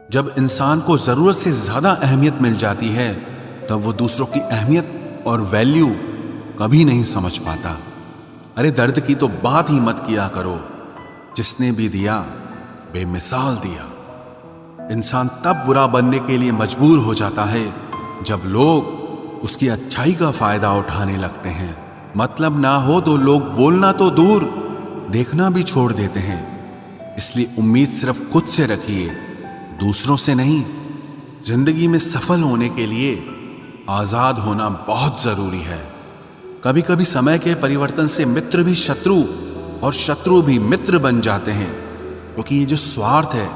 जब इंसान को जरूरत से ज्यादा अहमियत मिल जाती है तब वो दूसरों की अहमियत और वैल्यू कभी नहीं समझ पाता। अरे दर्द की तो बात ही मत किया करो, जिसने भी दिया बेमिसाल दिया। इंसान तब बुरा बनने के लिए मजबूर हो जाता है जब लोग उसकी अच्छाई का फायदा उठाने लगते हैं। मतलब ना हो तो लोग बोलना तो दूर, देखना भी छोड़ देते हैं। इसलिए उम्मीद सिर्फ खुद से रखिए, दूसरों से नहीं। जिंदगी में सफल होने के लिए आजाद होना बहुत जरूरी है। कभी कभी समय के परिवर्तन से मित्र भी शत्रु और शत्रु भी मित्र बन जाते हैं, क्योंकि ये जो स्वार्थ है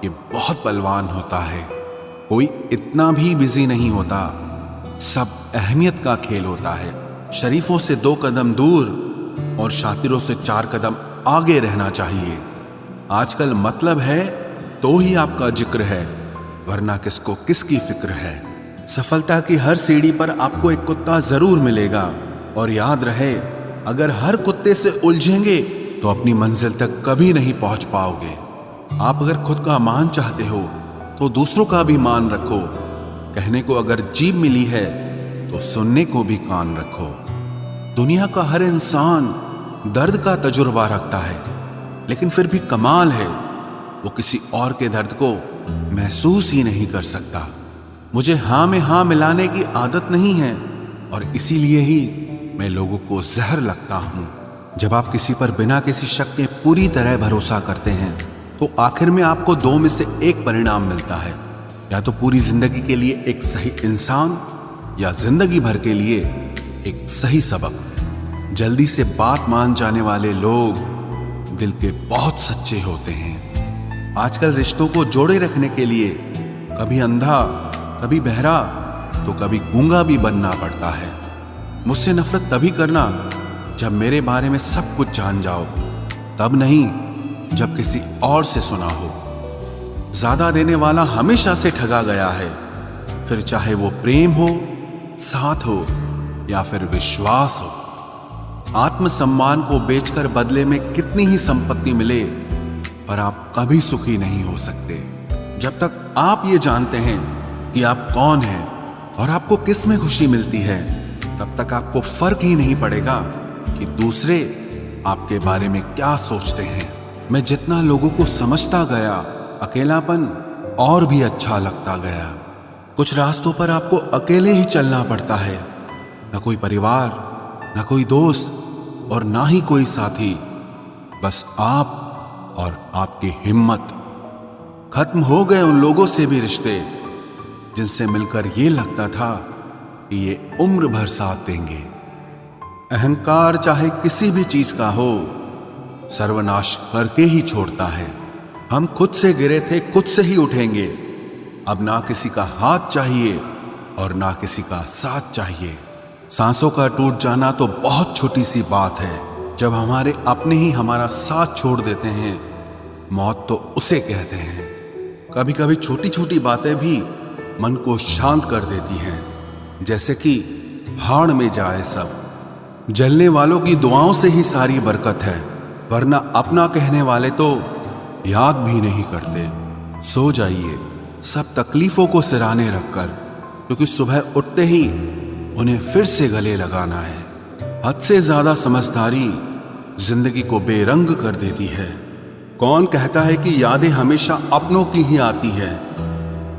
ये बहुत बलवान होता है। कोई इतना भी बिजी नहीं होता, सब अहमियत का खेल होता है। शरीफों से 2 कदम दूर और शातिरों से 4 कदम आगे रहना चाहिए। आजकल मतलब है तो ही आपका जिक्र है, वरना किसको किसकी फिक्र है। सफलता की हर सीढ़ी पर आपको एक कुत्ता जरूर मिलेगा, और याद रहे अगर हर कुत्ते से उलझेंगे तो अपनी मंजिल तक कभी नहीं पहुंच पाओगे। आप अगर खुद का मान चाहते हो तो दूसरों का भी मान रखो। कहने को अगर जीभ मिली है तो सुनने को भी कान रखो। दुनिया का हर इंसान दर्द का तजुर्बा रखता है, लेकिन फिर भी कमाल है वो किसी और के दर्द को महसूस ही नहीं कर सकता। मुझे हाँ में हाँ मिलाने की आदत नहीं है, और इसीलिए ही मैं लोगों को जहर लगता हूं। जब आप किसी पर बिना किसी शक के पूरी तरह भरोसा करते हैं तो आखिर में आपको 2 में से एक परिणाम मिलता है। या तो पूरी जिंदगी के लिए एक सही इंसान, या जिंदगी भर के लिए एक सही सबक। जल्दी से बात मान जाने वाले लोग दिल के बहुत सच्चे होते हैं। आजकल रिश्तों को जोड़े रखने के लिए कभी अंधा, कभी बहरा, तो कभी गूंगा भी बनना पड़ता है। मुझसे नफरत तभी करना जब मेरे बारे में सब कुछ जान जाओ, तब नहीं जब किसी और से सुना हो। ज्यादा देने वाला हमेशा से ठगा गया है, फिर चाहे वो प्रेम हो, साथ हो या फिर विश्वास हो। आत्मसम्मान को बेचकर बदले में कितनी ही संपत्ति मिले, पर आप कभी सुखी नहीं हो सकते। जब तक आप ये जानते हैं कि आप कौन हैं और आपको किस में खुशी मिलती है, तब तक आपको फर्क ही नहीं पड़ेगा कि दूसरे आपके बारे में क्या सोचते हैं। मैं जितना लोगों को समझता गया, अकेलापन और भी अच्छा लगता गया। कुछ रास्तों पर आपको अकेले ही चलना पड़ता है, न कोई परिवार, न कोई दोस्त और ना ही कोई साथी, बस आप और आपकी हिम्मत। खत्म हो गए उन लोगों से भी रिश्ते जिनसे मिलकर ये लगता था कि ये उम्र भर साथ देंगे। अहंकार चाहे किसी भी चीज का हो, सर्वनाश करके ही छोड़ता है। हम खुद से गिरे थे, खुद से ही उठेंगे। अब ना किसी का हाथ चाहिए और ना किसी का साथ चाहिए। सांसों का टूट जाना तो बहुत छोटी सी बात है। जब हमारे अपने ही हमारा साथ छोड़ देते हैं, मौत तो उसे कहते हैं। कभी कभी छोटी छोटी बातें भी मन को शांत कर देती हैं, जैसे कि भाड़ में जाए सब। जलने वालों की दुआओं से ही सारी बरकत है, वरना अपना कहने वाले तो याद भी नहीं करते। सो जाइए सब तकलीफों को सिराने रखकर, क्योंकि सुबह उठते ही उन्हें फिर से गले लगाना है। हद से ज्यादा समझदारी जिंदगी को बेरंग कर देती है। कौन कहता है कि यादें हमेशा अपनों की ही आती है?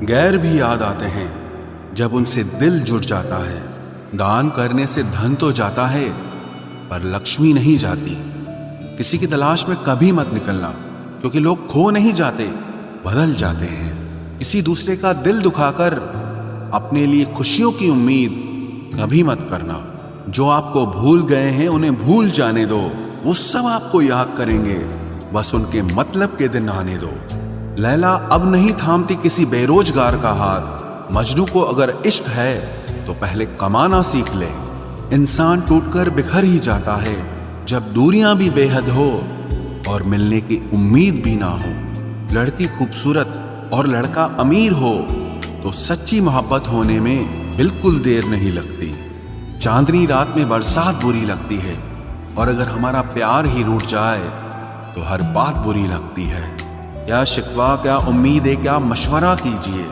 गैर भी याद आते हैं जब उनसे दिल जुट जाता है। दान करने से धन तो जाता है, पर लक्ष्मी नहीं जाती। किसी की तलाश में कभी मत निकलना, क्योंकि लोग खो नहीं जाते, बदल जाते हैं। किसी दूसरे का दिल दुखाकर अपने लिए खुशियों की उम्मीद कभी मत करना। जो आपको भूल गए हैं उन्हें भूल जाने दो, वो सब आपको याद करेंगे, बस उनके मतलब के दिन आने दो। लैला अब नहीं थामती किसी बेरोजगार का हाथ। मजनू को अगर इश्क है तो पहले कमाना सीख ले। इंसान टूटकर बिखर ही जाता है जब दूरियां भी बेहद हो और मिलने की उम्मीद भी ना हो। लड़की खूबसूरत और लड़का अमीर हो तो सच्ची मोहब्बत होने में बिल्कुल देर नहीं लगती। चांदनी रात में बरसात बुरी लगती है, और अगर हमारा प्यार ही रूठ जाए तो हर बात बुरी लगती है। क्या शिकवा, क्या उम्मीद है, क्या मशवरा कीजिए।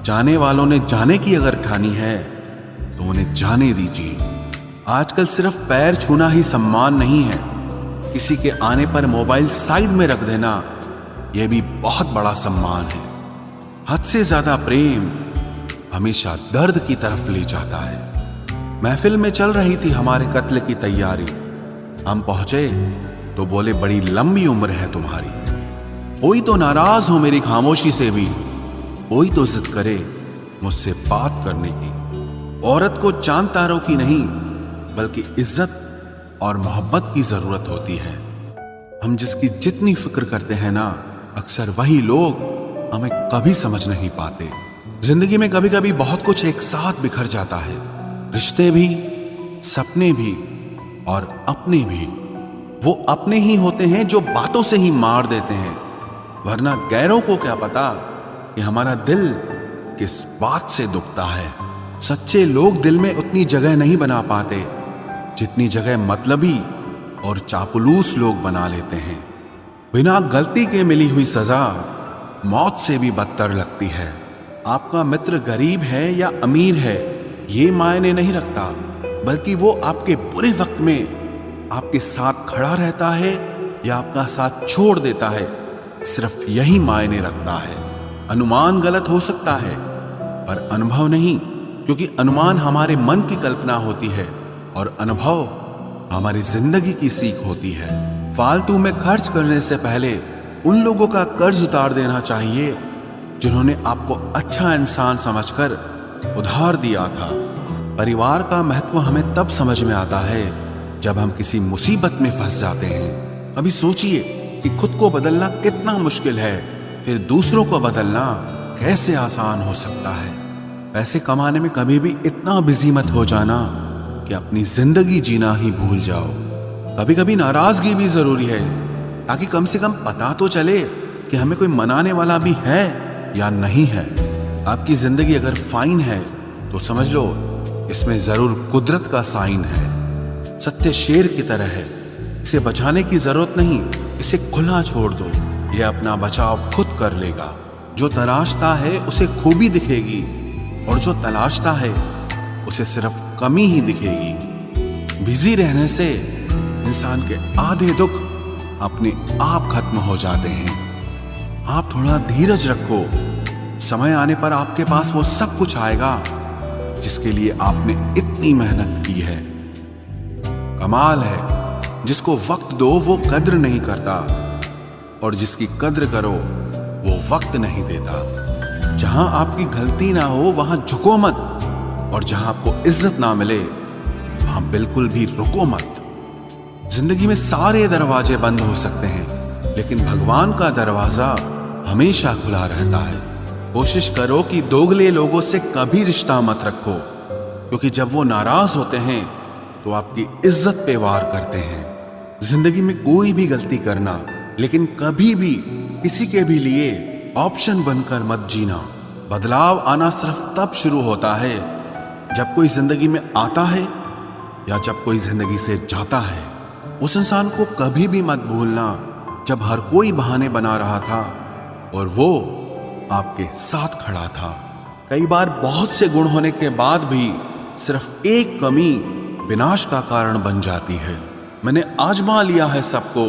जाने वालों ने जाने की अगर ठानी है तो उन्हें जाने दीजिए। आजकल सिर्फ पैर छूना ही सम्मान नहीं है, किसी के आने पर मोबाइल साइड में रख देना यह भी बहुत बड़ा सम्मान है। हद से ज्यादा प्रेम हमेशा दर्द की तरफ ले जाता है। महफिल में चल रही थी हमारे कत्ल की तैयारी। हम पहुंचे तो बोले, बड़ी लंबी उम्र है तुम्हारी। कोई तो नाराज हो मेरी खामोशी से भी, कोई तो जिद करे मुझसे बात करने की। औरत को चांद तारों की नहीं बल्कि इज्जत और मोहब्बत की जरूरत होती है। हम जिसकी जितनी फिक्र करते हैं ना, अक्सर वही लोग हमें कभी समझ नहीं पाते। जिंदगी में कभी कभी बहुत कुछ एक साथ बिखर जाता है, रिश्ते भी, सपने भी और अपने भी। वो अपने ही होते हैं जो बातों से ही मार देते हैं, वरना गैरों को क्या पता कि हमारा दिल किस बात से दुखता है। सच्चे लोग दिल में उतनी जगह नहीं बना पाते जितनी जगह मतलबी और चापलूस लोग बना लेते हैं। बिना गलती के मिली हुई सजा मौत से भी बदतर लगती है। आपका मित्र गरीब है या अमीर है ये मायने नहीं रखता, बल्कि वो आपके बुरे वक्त में आपके साथ खड़ा रहता है या आपका साथ छोड़ देता है, सिर्फ यही मायने रखता है। अनुमान गलत हो सकता है पर अनुभव नहीं, क्योंकि अनुमान हमारे मन की कल्पना होती है और अनुभव हमारी जिंदगी की सीख होती है। फालतू में खर्च करने से पहले उन लोगों का कर्ज उतार देना चाहिए जिन्होंने आपको अच्छा इंसान समझकर उधार दिया था। परिवार का महत्व हमें तब समझ में आता है जब हम किसी मुसीबत में फंस जाते हैं। अभी सोचिए कि खुद को बदलना कितना मुश्किल है, फिर दूसरों को बदलना कैसे आसान हो सकता है। पैसे कमाने में कभी भी इतना बिजी मत हो जाना कि अपनी जिंदगी जीना ही भूल जाओ। कभी कभी नाराजगी भी जरूरी है, ताकि कम से कम पता तो चले कि हमें कोई मनाने वाला भी है या नहीं है। आपकी जिंदगी अगर फाइन है तो समझ लो इसमें जरूर कुदरत का साइन है। सत्य शेर की तरह है, इसे बचाने की जरूरत नहीं, इसे खुला छोड़ दो, यह अपना बचाव खुद कर लेगा। जो तलाशता है उसे खूबी दिखेगी और जो तलाशता है उसे सिर्फ कमी ही दिखेगी। बिजी रहने से इंसान के आधे दुख अपने आप खत्म हो जाते हैं। आप थोड़ा धीरज रखो, समय आने पर आपके पास वो सब कुछ आएगा जिसके लिए आपने इतनी मेहनत की है। कमाल है जिसको वक्त दो वो कद्र नहीं करता, और जिसकी कद्र करो वो वक्त नहीं देता। जहां आपकी गलती ना हो वहां झुको मत, और जहां आपको इज्जत ना मिले वहां बिल्कुल भी रुको मत। जिंदगी में सारे दरवाजे बंद हो सकते हैं, लेकिन भगवान का दरवाजा हमेशा खुला रहता है। कोशिश करो कि दोगले लोगों से कभी रिश्ता मत रखो, क्योंकि जब वो नाराज होते हैं तो आपकी इज्जत पे वार करते हैं। जिंदगी में कोई भी गलती करना, लेकिन कभी भी किसी के भी लिए ऑप्शन बनकर मत जीना। बदलाव आना सिर्फ तब शुरू होता है जब कोई जिंदगी में आता है या जब कोई जिंदगी से जाता है। उस इंसान को कभी भी मत भूलना जब हर कोई बहाने बना रहा था और वो आपके साथ खड़ा था। कई बार बहुत से गुण होने के बाद भी सिर्फ एक कमी विनाश का कारण बन जाती है। मैंने आजमा लिया है सबको,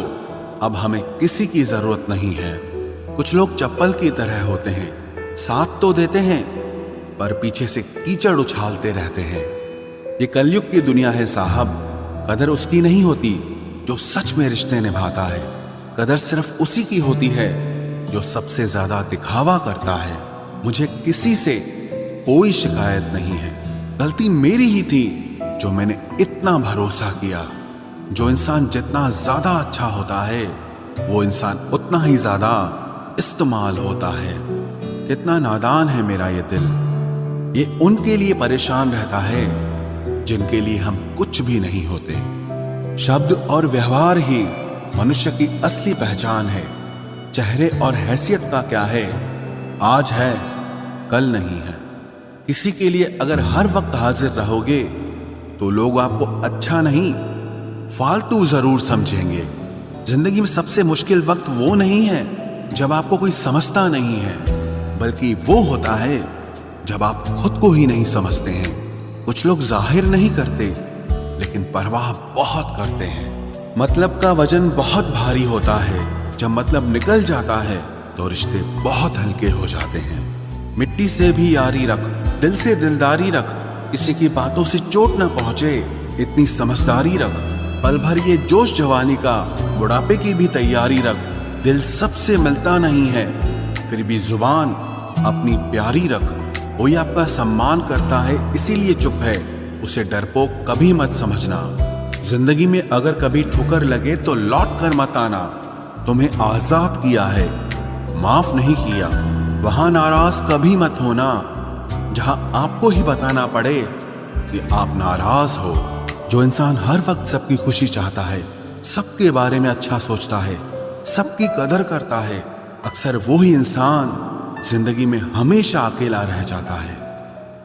अब हमें किसी की जरूरत नहीं है। कुछ लोग चप्पल की तरह होते हैं, साथ तो देते हैं पर पीछे से कीचड़ उछालते रहते हैं। ये कलयुग की दुनिया है साहब। कदर उसकी नहीं होती जो सच में रिश्ते निभाता है, कदर सिर्फ उसी की होती है जो सबसे ज्यादा दिखावा करता है। मुझे किसी से कोई शिकायत नहीं है, गलती मेरी ही थी जो मैंने इतना भरोसा किया। जो इंसान जितना ज्यादा अच्छा होता है वो इंसान उतना ही ज्यादा इस्तेमाल होता है। कितना नादान है मेरा ये दिल, ये उनके लिए परेशान रहता है जिनके लिए हम कुछ भी नहीं होते। शब्द और व्यवहार ही मनुष्य की असली पहचान है। चेहरे और हैसियत का क्या है, आज है कल नहीं है। किसी के लिए अगर हर वक्त हाजिर रहोगे तो लोग आपको अच्छा नहीं फालतू जरूर समझेंगे। जिंदगी में सबसे मुश्किल वक्त वो नहीं है जब आपको कोई समझता नहीं है, बल्कि वो होता है जब आप खुद को ही नहीं समझते हैं। कुछ लोग जाहिर नहीं करते, लेकिन परवाह बहुत करते हैं। मतलब का वजन बहुत भारी होता है। जब मतलब निकल जाता है तो रिश्ते बहुत हल्के हो जाते हैं। मिट्टी से भी यारी रख, दिल से दिलदारी रख, किसी की बातों से चोट न पहुंचे, इतनी समझदारी रख। पल भर ये जोश जवानी का, बुढ़ापे की भी तैयारी रख। दिल सबसे मिलता नहीं है, फिर भी जुबान अपनी प्यारी रख। कोई आपका सम्मान करता है इसीलिए चुप है, उसे डरपोक कभी मत समझना। जिंदगी में अगर कभी ठोकर लगे तो लौट कर मत आना। तुम्हें आजाद किया है, माफ नहीं किया। वहां नाराज कभी मत होना जहां आपको ही बताना पड़े कि आप नाराज हो। जो इंसान हर वक्त सबकी खुशी चाहता है, सबके बारे में अच्छा सोचता है, सबकी कदर करता है, अक्सर वो ही इंसान जिंदगी में हमेशा अकेला रह जाता है।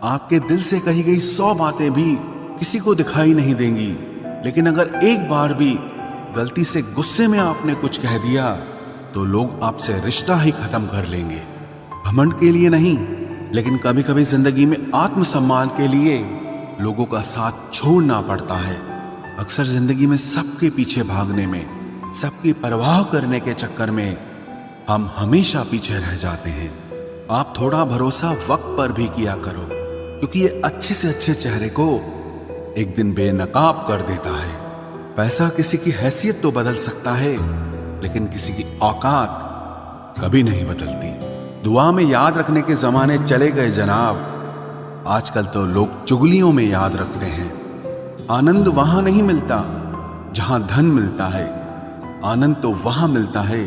आपके दिल से कही गई 100 बातें भी किसी को दिखाई नहीं देंगी, लेकिन अगर एक बार भी गलती से गुस्से में आपने कुछ कह दिया तो लोग आपसे रिश्ता ही खत्म कर लेंगे। घमंड के लिए नहीं, लेकिन कभी कभी जिंदगी में आत्मसम्मान के लिए लोगों का साथ छोड़ना पड़ता है। अक्सर जिंदगी में सबके पीछे भागने में, सबकी परवाह करने के चक्कर में हम हमेशा पीछे रह जाते हैं। आप थोड़ा भरोसा वक्त पर भी किया करो, क्योंकि ये अच्छे से अच्छे चेहरे को एक दिन बेनकाब कर देता है। पैसा किसी की हैसियत तो बदल सकता है, लेकिन किसी की औकात कभी नहीं बदलती। दुआ में याद रखने के जमाने चले गए जनाब, आजकल तो लोग चुगलियों में याद रखते हैं। आनंद वहां नहीं मिलता जहां धन मिलता है, आनंद तो वहां मिलता है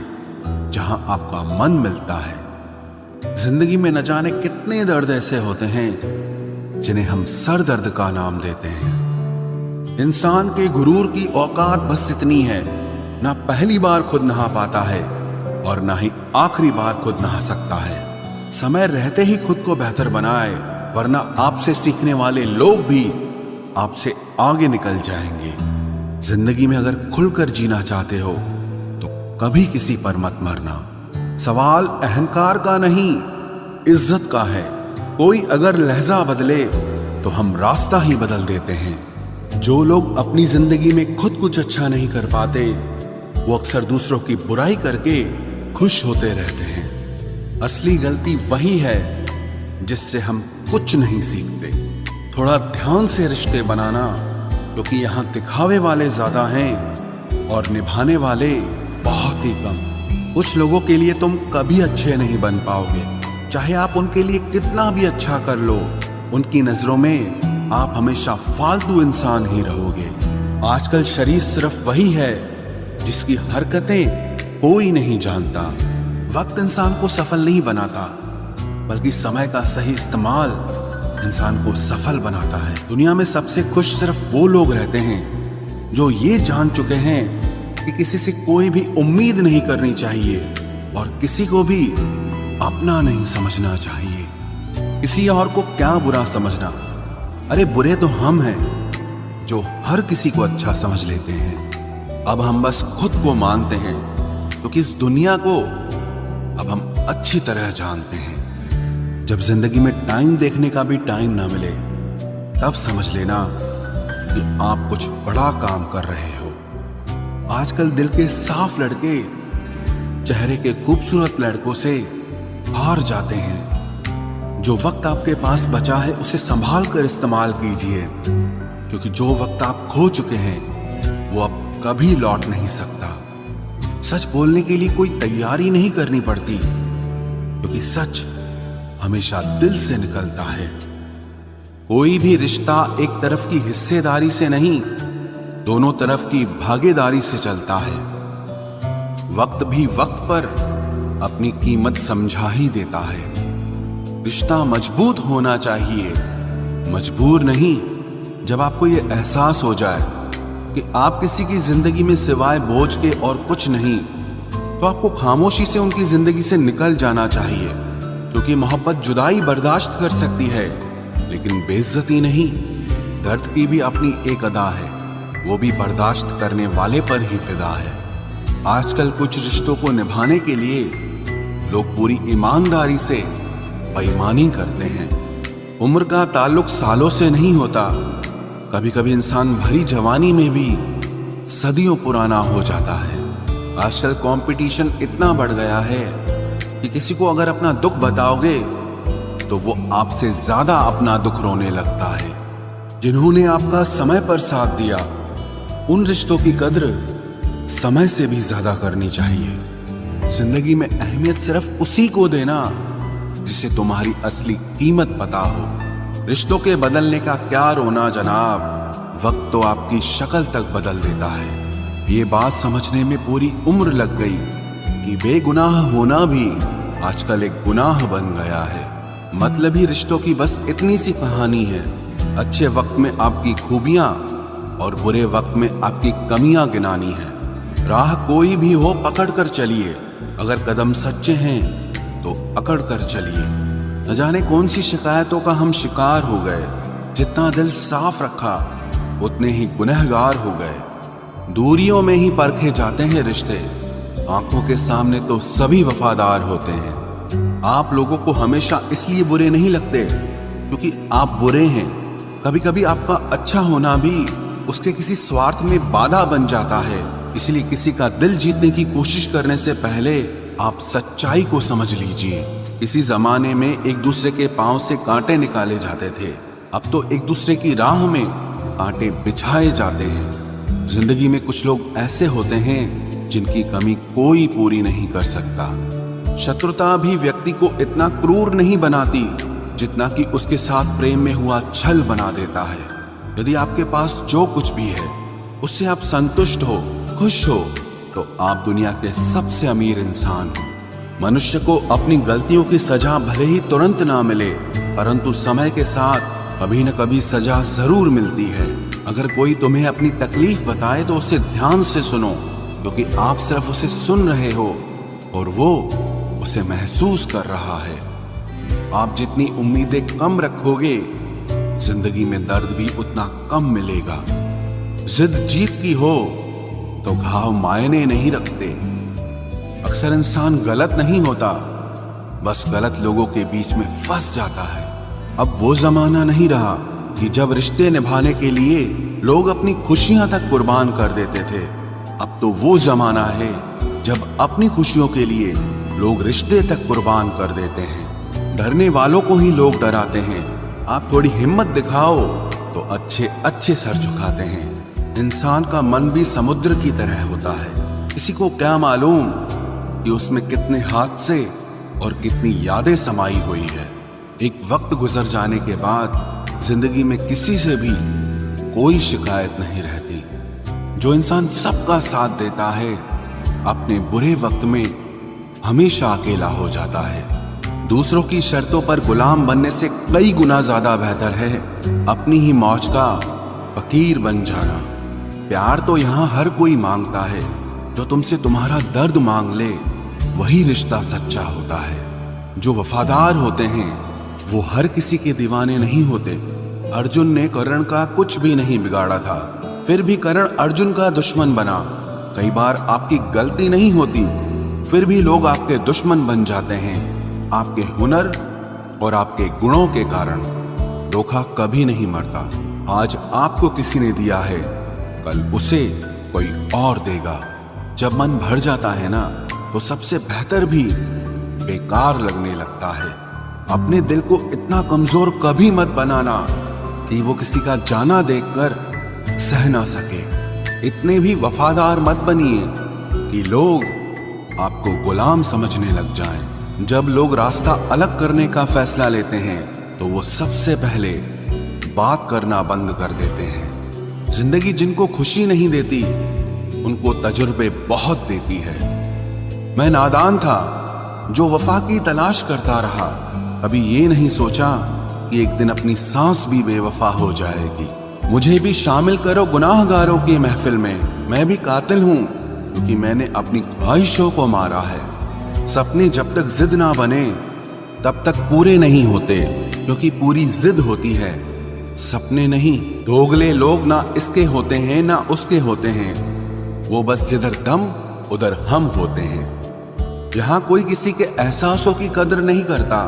जहां आपका मन मिलता है। जिंदगी में न जाने कितने दर्द ऐसे होते हैं जिन्हें हम सर दर्द का नाम देते हैं। इंसान के गुरूर की औकात बस इतनी है, ना पहली बार खुद नहा पाता है और ना ही आखिरी बार खुद नहा सकता है। समय रहते ही खुद को बेहतर बनाए, वरना आपसे सीखने वाले लोग भी आपसे आगे निकल जाएंगे। जिंदगी में अगर खुलकर जीना चाहते हो तो कभी किसी पर मत मरना। सवाल अहंकार का नहीं, इज्जत का है। कोई अगर लहजा बदले तो हम रास्ता ही बदल देते हैं। जो लोग अपनी जिंदगी में खुद कुछ अच्छा नहीं कर पाते, वो अक्सर दूसरों की बुराई करके खुश होते रहते हैं। असली गलती वही है जिससे हम कुछ नहीं सीखते। थोड़ा ध्यान से रिश्ते बनाना, क्योंकि यहाँ दिखावे वाले ज्यादा हैं और निभाने वाले बहुत ही कम। कुछ लोगों के लिए तुम कभी अच्छे नहीं बन पाओगे, चाहे आप उनके लिए कितना भी अच्छा कर लो। उनकी नजरों में आप हमेशा फालतू इंसान ही रहोगे। आजकल शरीफ सिर्फ वही है जिसकी हरकतें कोई नहीं जानता। वक्त इंसान को सफल नहीं बनाता, बल्कि समय का सही इस्तेमाल इंसान को सफल बनाता है। दुनिया में सबसे खुश सिर्फ वो लोग रहते हैं जो ये जान चुके हैं कि किसी से कोई भी उम्मीद नहीं करनी चाहिए और किसी को भी अपना नहीं समझना चाहिए। किसी और को क्या बुरा समझना, अरे बुरे तो हम हैं जो हर किसी को अच्छा समझ लेते हैं। अब हम बस खुद को मानते हैं, क्योंकि इस दुनिया को अब हम अच्छी तरह जानते हैं। जब जिंदगी में टाइम देखने का भी टाइम ना मिले, तब समझ लेना कि आप कुछ बड़ा काम कर रहे हो। आजकल दिल के साफ लड़के चेहरे के खूबसूरत लड़कों से हार जाते हैं। जो वक्त आपके पास बचा है उसे संभाल कर इस्तेमाल कीजिए, क्योंकि जो वक्त आप खो चुके हैं वो अब कभी लौट नहीं सकता। सच बोलने के लिए कोई तैयारी नहीं करनी पड़ती, क्योंकि सच हमेशा दिल से निकलता है। कोई भी रिश्ता एक तरफ की हिस्सेदारी से नहीं, दोनों तरफ की भागीदारी से चलता है। वक्त भी वक्त पर अपनी कीमत समझा ही देता है। रिश्ता मजबूत होना चाहिए, मजबूर नहीं। जब आपको ये एहसास हो जाए कि आप किसी की जिंदगी में सिवाय बोझ के और कुछ नहीं, तो आपको खामोशी से उनकी जिंदगी से निकल जाना चाहिए, क्योंकि मोहब्बत जुदाई बर्दाश्त कर सकती है, लेकिन बेइज्जती नहीं। दर्द की भी अपनी एक अदा है, वो भी बर्दाश्त करने वाले पर ही फिदा है। आजकल कुछ रिश्तों को निभाने के लिए लोग पूरी ईमानदारी से बेईमानी करते हैं। उम्र का ताल्लुक सालों से नहीं होता। कभी कभी इंसान भरी जवानी में भी सदियों पुराना हो जाता है। आजकल कंपटीशन इतना बढ़ गया है कि किसी को अगर अपना दुख बताओगे तो वो आपसे ज्यादा अपना दुख रोने लगता है। जिन्होंने आपका समय पर साथ दिया, उन रिश्तों की कद्र समय से भी ज्यादा करनी चाहिए। जिंदगी में अहमियत सिर्फ उसी को देना जिसे तुम्हारी असली कीमत पता हो। रिश्तों के बदलने का क्या रोना जनाब, वक्त तो आपकी शक्ल तक बदल देता है। ये बात समझने में पूरी उम्र लग गई कि बेगुनाह होना भी आजकल एक गुनाह बन गया है। मतलबी रिश्तों की बस इतनी सी कहानी है। अच्छे वक्त में आपकी खूबियां और बुरे वक्त में आपकी कमियां गिनानी है। राह कोई भी हो पकड़ कर चलिए, अगर कदम सच्चे हैं तो अकड़ कर चलिए। न जाने कौन सी शिकायतों का हम शिकार हो गए। जितना दिल साफ रखा उतने ही गुनहगार हो गए। दूरियों में ही परखे जाते हैं रिश्ते, आंखों के सामने तो सभी वफादार होते हैं। आप लोगों को हमेशा इसलिए बुरे नहीं लगते क्योंकि आप बुरे हैं। कभी कभी आपका अच्छा होना भी उसके किसी स्वार्थ में बाधा बन जाता है। इसलिए किसी का दिल जीतने की कोशिश करने से पहले आप सच्चाई को समझ लीजिए। इसी जमाने में एक दूसरे के पांव से कांटे निकाले जाते थे, अब तो एक दूसरे की राह में कांटे बिछाए जाते हैं। जिंदगी में कुछ लोग ऐसे होते हैं जिनकी कमी कोई पूरी नहीं कर सकता। शत्रुता भी व्यक्ति को इतना क्रूर नहीं बनाती जितना कि उसके साथ प्रेम में हुआ छल बना देता है। यदि आपके पास जो कुछ भी है उससे आप संतुष्ट हो, खुश हो, तो आप दुनिया के सबसे अमीर इंसान हो। मनुष्य को अपनी गलतियों की सजा भले ही तुरंत ना मिले, परंतु समय के साथ कभी न कभी सजा जरूर मिलती है। अगर कोई तुम्हें अपनी तकलीफ बताए तो उसे ध्यान से सुनो, क्योंकि आप सिर्फ उसे सुन रहे हो और वो उसे महसूस कर रहा है। आप जितनी उम्मीदें कम रखोगे, जिंदगी में दर्द भी उतना कम मिलेगा। जिद जीत की हो तो घाव मायने नहीं रखते। अक्सर इंसान गलत नहीं होता, बस गलत लोगों के बीच में फंस जाता है। अब वो जमाना नहीं रहा कि जब रिश्ते निभाने के लिए लोग अपनी खुशियां तक कुर्बान कर देते थे। अब तो वो जमाना है जब अपनी खुशियों के लिए लोग रिश्ते तक कुर्बान कर देते हैं। डरने वालों को ही लोग डराते हैं। आप थोड़ी हिम्मत दिखाओ तो अच्छे अच्छे सर झुकाते हैं। इंसान का मन भी समुद्र की तरह होता है। किसी को क्या मालूम कि उसमें कितने हादसे और कितनी यादें समाई हुई है। एक वक्त गुजर जाने के बाद जिंदगी में किसी से भी कोई शिकायत नहीं रहती। जो इंसान सबका साथ देता है, अपने बुरे वक्त में हमेशा अकेला हो जाता है। दूसरों की शर्तों पर गुलाम बनने से कई गुना ज्यादा बेहतर है अपनी ही मौज का फकीर बन जाना। प्यार तो यहाँ हर कोई मांगता है। जो तुमसे तुम्हारा दर्द मांग ले, वही रिश्ता सच्चा होता है। जो वफादार होते हैं वो हर किसी के दीवाने नहीं होते। अर्जुन ने कर्ण का कुछ भी नहीं बिगाड़ा था, फिर भी कर्ण अर्जुन का दुश्मन बना। कई बार आपकी गलती नहीं होती, फिर भी लोग आपके दुश्मन बन जाते हैं। आपके हुनर और आपके गुणों के कारण। धोखा कभी नहीं मरता। आज आपको किसी ने दिया है, कल उसे कोई और देगा। जब मन भर जाता है ना, तो सबसे बेहतर भी बेकार लगने लगता है। अपने दिल को इतना कमजोर कभी मत बनाना कि वो किसी का जाना देखकर सह ना सके। इतने भी वफादार मत बनिए कि लोग आपको गुलाम समझने लग जाएं। जब लोग रास्ता अलग करने का फैसला लेते हैं तो वो सबसे पहले बात करना बंद कर देते हैं। जिंदगी जिनको खुशी नहीं देती, उनको तजुर्बे बहुत देती है। मैं नादान था जो वफा की तलाश करता रहा। कभी ये नहीं सोचा कि एक दिन अपनी सांस भी बेवफा हो जाएगी। मुझे भी शामिल करो गुनाहगारों की महफिल में। मैं भी कातिल हूँ क्योंकि मैंने अपनी ख्वाहिशों को मारा है। सपने जब तक जिद ना बने तब तक पूरे नहीं होते, क्योंकि पूरी जिद होती है, सपने नहीं। दोगले लोग ना इसके होते हैं ना उसके होते हैं, वो बस जिधर दम उधर हम होते हैं। यहाँ कोई किसी के एहसासों की कदर नहीं करता।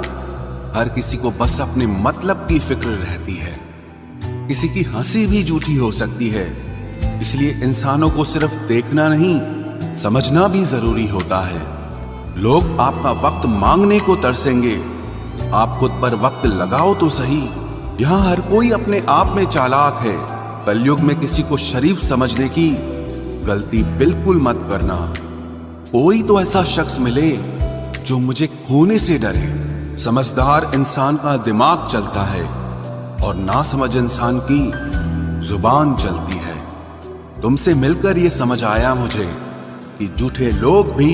हर किसी को बस अपने मतलब की फिक्र रहती है। किसी की हंसी भी झूठी हो सकती है, इसलिए इंसानों को सिर्फ देखना नहीं, समझना भी जरूरी होता है। लोग आपका वक्त मांगने को तरसेंगे, आप खुद पर वक्त लगाओ तो सही। यहाँ हर कोई अपने आप में चालाक है। कलयुग में किसी को शरीफ समझने की गलती बिल्कुल मत करना। कोई तो ऐसा शख्स मिले जो मुझे खोने से डरे। समझदार इंसान का दिमाग चलता है और नासमझ इंसान की जुबान चलती है। तुमसे मिलकर ये समझ आया मुझे कि झूठे लोग भी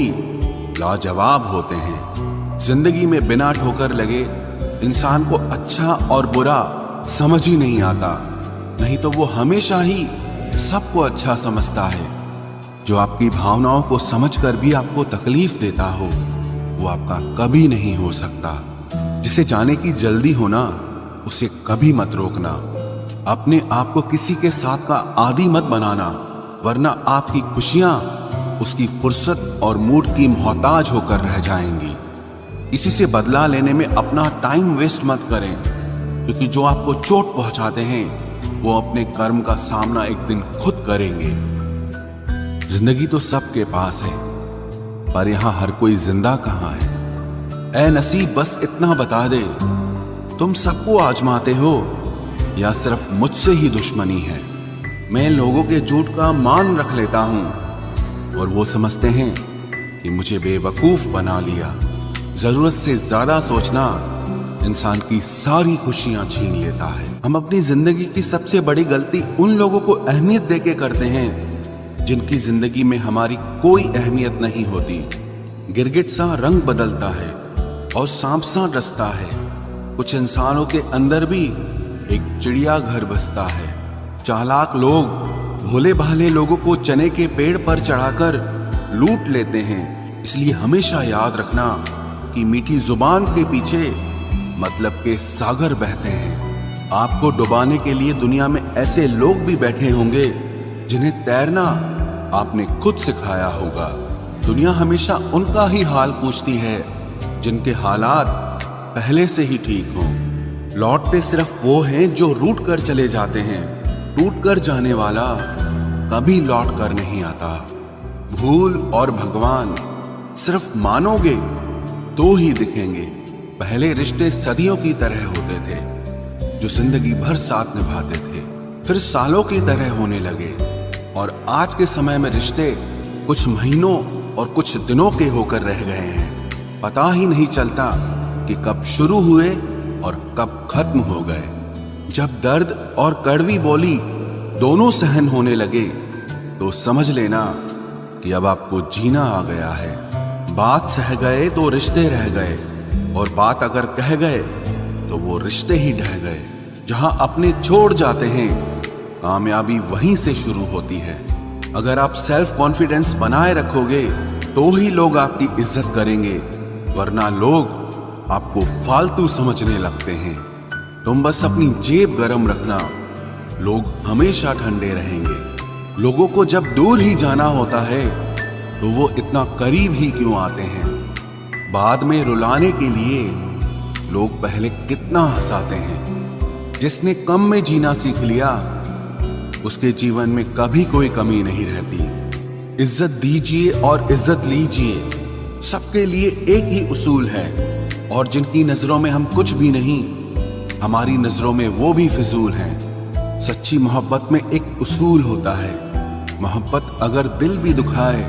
लाजवाब होते हैं। जिंदगी में बिना ठोकर लगे इंसान को अच्छा और बुरा समझ ही नहीं आता, नहीं तो वो हमेशा ही सबको अच्छा समझता है। जो आपकी भावनाओं को समझकर भी आपको तकलीफ देता हो, वो आपका कभी नहीं हो सकता। जिसे जाने की जल्दी हो ना, उसे कभी मत रोकना। अपने आप को किसी के साथ का आदी मत बनाना, वरना आपकी खुशियां उसकी फुर्सत और मूड की मोहताज होकर रह जाएंगी। किसी से बदला लेने में अपना टाइम वेस्ट मत करें, क्योंकि जो आपको चोट पहुंचाते हैं वो अपने कर्म का सामना एक दिन खुद करेंगे। जिंदगी तो सबके पास है, पर यहां हर कोई जिंदा कहां है। ऐ नसीब बस इतना बता दे, तुम सबको आजमाते हो या सिर्फ मुझसे ही दुश्मनी है। मैं लोगों के झूठ का मान रख लेता हूं और वो समझते हैं कि मुझे बेवकूफ बना लिया। जरूरत से ज्यादा सोचना इंसान की सारी खुशियां छीन लेता है। हम अपनी जिंदगी की सबसे बड़ी गलती उन लोगों को अहमियत देके करते हैं जिनकी जिंदगी में हमारी कोई अहमियत नहीं होती। गिरगिट सा रंग बदलता है और सांप सा डसता है। कुछ इंसानों के अंदर भी एक चिड़िया घर बसता है। चालाक लोग भोले भाले लोगों को चने के पेड़ पर चढ़ाकर लूट लेते हैं। इसलिए हमेशा याद रखना कि मीठी जुबान के पीछे मतलब के सागर बहते हैं। आपको डुबाने के लिए दुनिया में ऐसे लोग भी बैठे होंगे जिन्हें तैरना आपने खुद सिखाया होगा। दुनिया हमेशा उनका ही हाल पूछती है जिनके हालात पहले से ही ठीक हों। लौटते सिर्फ वो हैं जो रूठ कर चले जाते हैं। टूट कर जाने वाला कभी लौट कर नहीं आता। भूल और भगवान सिर्फ मानोगे तो ही दिखेंगे। पहले रिश्ते सदियों की तरह होते थे, जो जिंदगी भर साथ निभाते थे, फिर सालों की तरह होने लगे। और आज के समय में रिश्ते कुछ महीनों और कुछ दिनों के होकर रह गए हैं। पता ही नहीं चलता कि कब शुरू हुए और कब खत्म हो गए। जब दर्द और कड़वी बोली दोनों सहन होने लगे तो समझ लेना कि अब आपको जीना आ गया है। बात सह गए तो रिश्ते रह गए, और बात अगर कह गए तो वो रिश्ते ही ढह गए। जहां अपने छोड़ जाते हैं, कामयाबी वहीं से शुरू होती है। अगर आप सेल्फ कॉन्फिडेंस बनाए रखोगे तो ही लोग आपकी इज्जत करेंगे, वरना लोग आपको फालतू समझने लगते हैं। तुम बस अपनी जेब गरम रखना, लोग हमेशा ठंडे रहेंगे। लोगों को जब दूर ही जाना होता है तो वो इतना करीब ही क्यों आते हैं। बाद में रुलाने के लिए लोग पहले कितना हंसाते हैं। जिसने कम में जीना सीख लिया उसके जीवन में कभी कोई कमी नहीं रहती। इज्जत दीजिए और इज्जत लीजिए, सबके लिए एक ही उसूल है। और जिनकी नजरों में हम कुछ भी नहीं, हमारी नजरों में वो भी फिजूल हैं। सच्ची मोहब्बत में एक उसूल होता है, मोहब्बत अगर दिल भी दुखाए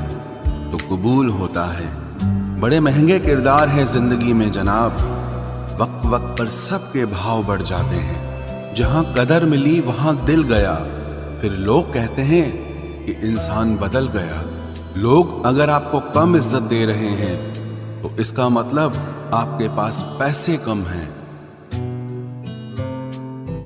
तो कबूल होता है। बड़े महंगे किरदार है जिंदगी में जनाब, वक्त वक्त पर सबके भाव बढ़ जाते हैं। जहां कदर मिली वहां दिल गया, फिर लोग कहते हैं कि इंसान बदल गया। लोग अगर आपको कम इज्जत दे रहे हैं तो इसका मतलब आपके पास पैसे कम हैं।